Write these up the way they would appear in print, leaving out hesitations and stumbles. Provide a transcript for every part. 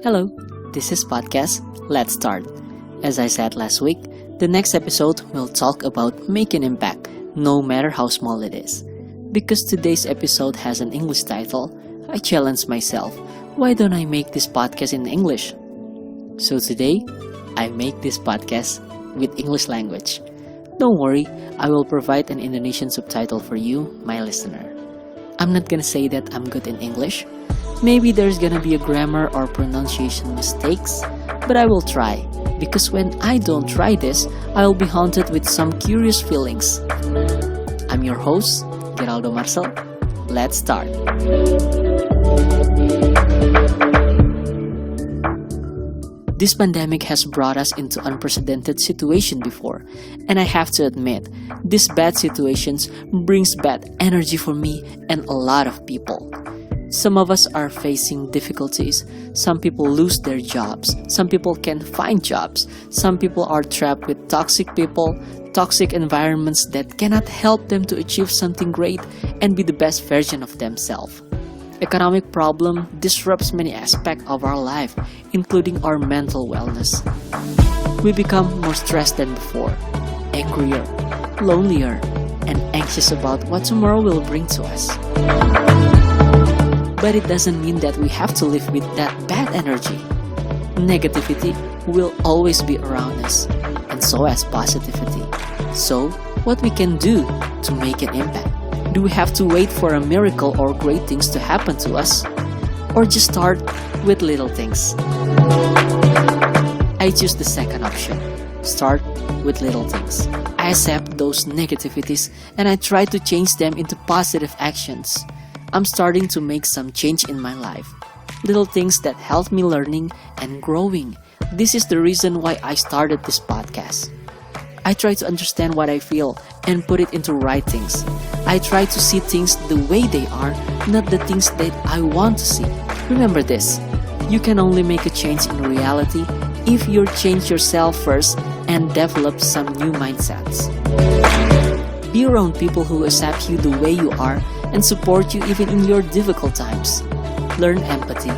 Hello, this is podcast. Let's start. As I said last week, the next episode will talk about making impact, no matter how small it is. Because today's episode has an English title, I challenged myself, why don't I make this podcast in English? So today, I make this podcast with English language. Don't worry, I will provide an Indonesian subtitle for you, my listener. I'm not gonna say that I'm good in English. Maybe there's gonna be a grammar or pronunciation mistakes, but I will try, because when I don't try this, I'll be haunted with some curious feelings. I'm your host, Geraldo Marcel. Let's start. This pandemic has brought us into unprecedented situation before, and I have to admit, these bad situations brings bad energy for me and a lot of people. Some of us are facing difficulties, some people lose their jobs, some people can't find jobs, some people are trapped with toxic people, toxic environments that cannot help them to achieve something great and be the best version of themselves. Economic problem disrupts many aspects of our life, including our mental wellness. We become more stressed than before, angrier, lonelier, and anxious about what tomorrow will bring to us. But it doesn't mean that we have to live with that bad energy. Negativity will always be around us, and so as positivity. So, what we can do to make an impact? Do we have to wait for a miracle or great things to happen to us? Or just start with little things? I choose the second option. Start with little things. I accept those negativities and I try to change them into positive actions. I'm starting to make some change in my life. Little things that help me learning and growing. This is the reason why I started this podcast. I try to understand what I feel and put it into writings. I try to see things the way they are, not the things that I want to see. Remember this, you can only make a change in reality if you change yourself first and develop some new mindsets. Be around people who accept you the way you are and support you even in your difficult times. Learn empathy,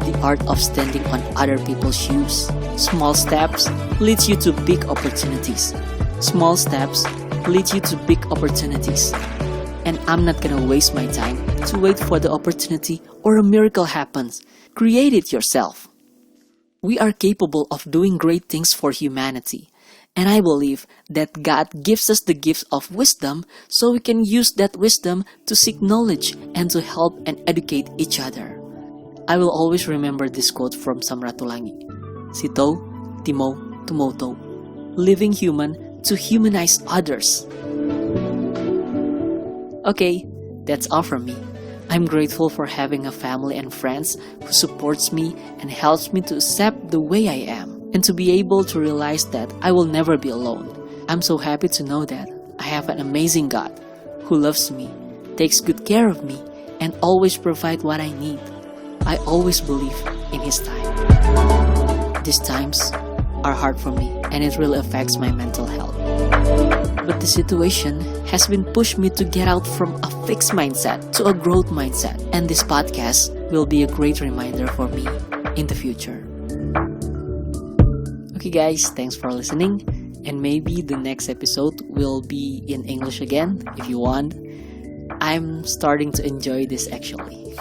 the art of standing on other people's shoes. Small steps lead you to big opportunities. Small steps lead you to big opportunities. And I'm not gonna waste my time to wait for the opportunity or a miracle happens. Create it yourself. We are capable of doing great things for humanity. And I believe that God gives us the gift of wisdom so we can use that wisdom to seek knowledge and to help and educate each other. I will always remember this quote from Samratulangi. Sito, Timo, Tumoto. Living human to humanize others. Okay, that's all from me. I'm grateful for having a family and friends who supports me and helps me to accept the way I am. And to be able to realize that I will never be alone. I'm so happy to know that I have an amazing God who loves me, takes good care of me, and always provides what I need. I always believe in His time. These times are hard for me and it really affects my mental health. But the situation has been pushed me to get out from a fixed mindset to a growth mindset. And this podcast will be a great reminder for me in the future. Okay guys, thanks for listening, and maybe the next episode will be in English again if you want. I'm starting to enjoy this actually.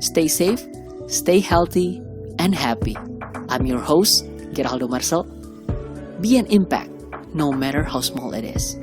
Stay safe, stay healthy, and happy. I'm your host, Geraldo Marcel. Be an impact, no matter how small it is.